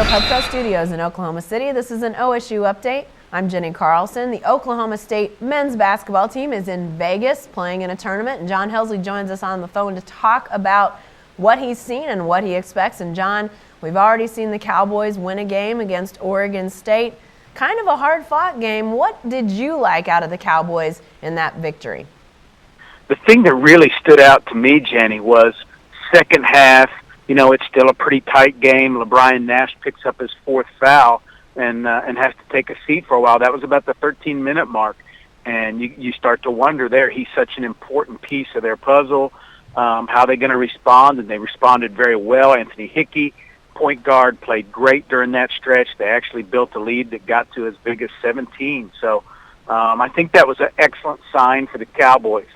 the PubCo Studios in Oklahoma City. This is an OSU update. I'm Jenny Carlson. The Oklahoma State men's basketball team is in Vegas playing in a tournament, and John Helsley joins us on the phone to talk about what he's seen and what he expects. And John, we've already seen the Cowboys win a game against Oregon State. Kind of a hard-fought game. What did you like out of the Cowboys in that victory? The thing that really stood out to me, Jenny, was second half. You know, it's still a pretty tight game. LeBron Nash picks up his fourth foul and has to take a seat for a while. That was about the 13-minute mark, and you start to wonder there. He's such an important piece of their puzzle. How they're going to respond, and they responded very well. Anthony Hickey, point guard, played great during that stretch. They actually built a lead that got to as big as 17. So I think that was an excellent sign for the Cowboys.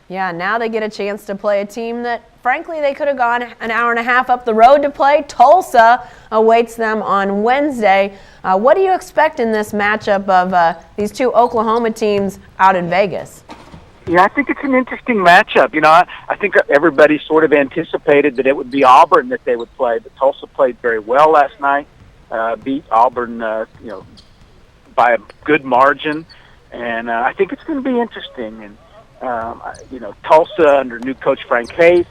Yeah, now they get a chance to play a team that, frankly, they could have gone an hour and a half up the road to play. Tulsa awaits them on Wednesday. What do you expect in this matchup of these two Oklahoma teams out in Vegas? Yeah, I think it's an interesting matchup. You know, I think everybody sort of anticipated that it would be Auburn that they would play, but Tulsa played very well last night, beat Auburn, by a good margin, and I think it's going to be interesting. And Tulsa under new coach Frank Hayes,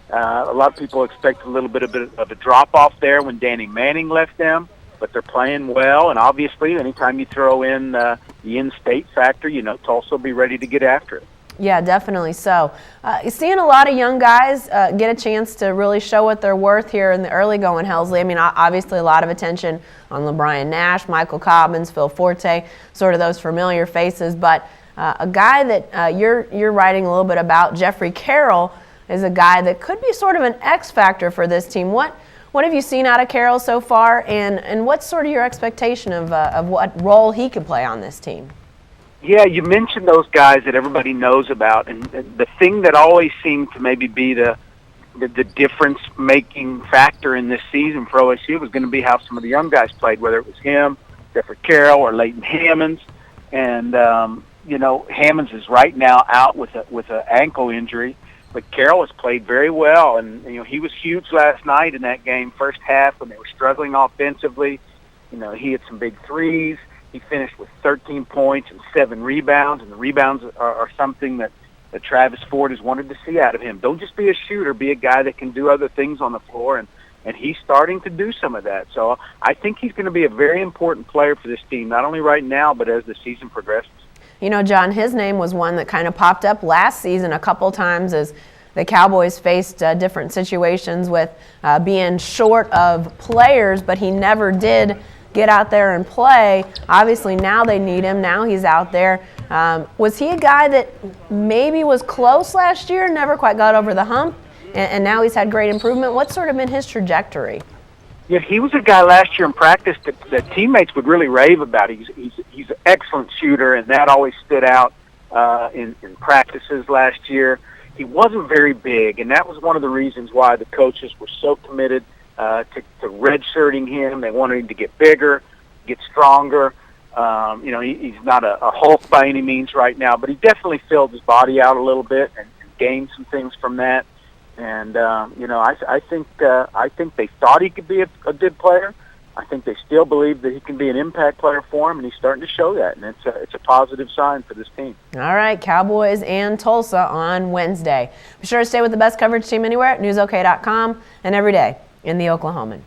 a lot of people expect a little bit of a drop-off there when Danny Manning left them, but they're playing well, and obviously anytime you throw in the in-state factor, Tulsa will be ready to get after it. Yeah, definitely so. You're seeing a lot of young guys get a chance to really show what they're worth here in the early going, Helsley. I mean, obviously a lot of attention on LeBron Nash, Michael Cobbins, Phil Forte, sort of those familiar faces, but a guy that you're writing a little bit about, Jeffery Carroll, is a guy that could be sort of an X factor for this team. What have you seen out of Carroll so far, and what's sort of your expectation of what role he could play on this team? Yeah, you mentioned those guys that everybody knows about, and the thing that always seemed to maybe be the difference-making factor in this season for OSU was going to be how some of the young guys played, whether it was him, Jeffery Carroll, or Leighton Hammonds. And Hammonds is right now out with an ankle injury, but Carroll has played very well, and he was huge last night in that game, first half when they were struggling offensively. He had some big threes. He finished with 13 points and 7 rebounds, and the rebounds are something that Travis Ford has wanted to see out of him. Don't just be a shooter, be a guy that can do other things on the floor, and he's starting to do some of that. So I think he's going to be a very important player for this team, not only right now, but as the season progresses. John, his name was one that kind of popped up last season a couple times as the Cowboys faced different situations with being short of players, but he never did get out there and play. Obviously, now they need him. Now he's out there. Was he a guy that maybe was close last year, never quite got over the hump, and now he's had great improvement? What's sort of been his trajectory? Yeah, he was a guy last year in practice that teammates would really rave about. He's an excellent shooter, and that always stood out in practices last year. He wasn't very big, and that was one of the reasons why the coaches were so committed to redshirting him. They wanted him to get bigger, get stronger. He's not a Hulk by any means right now, but he definitely filled his body out a little bit and gained some things from that. And I think they thought he could be a good player. I think they still believe that he can be an impact player for him, and he's starting to show that, and it's a positive sign for this team. All right, Cowboys and Tulsa on Wednesday. Be sure to stay with the best coverage team anywhere at newsok.com and every day in the Oklahoman.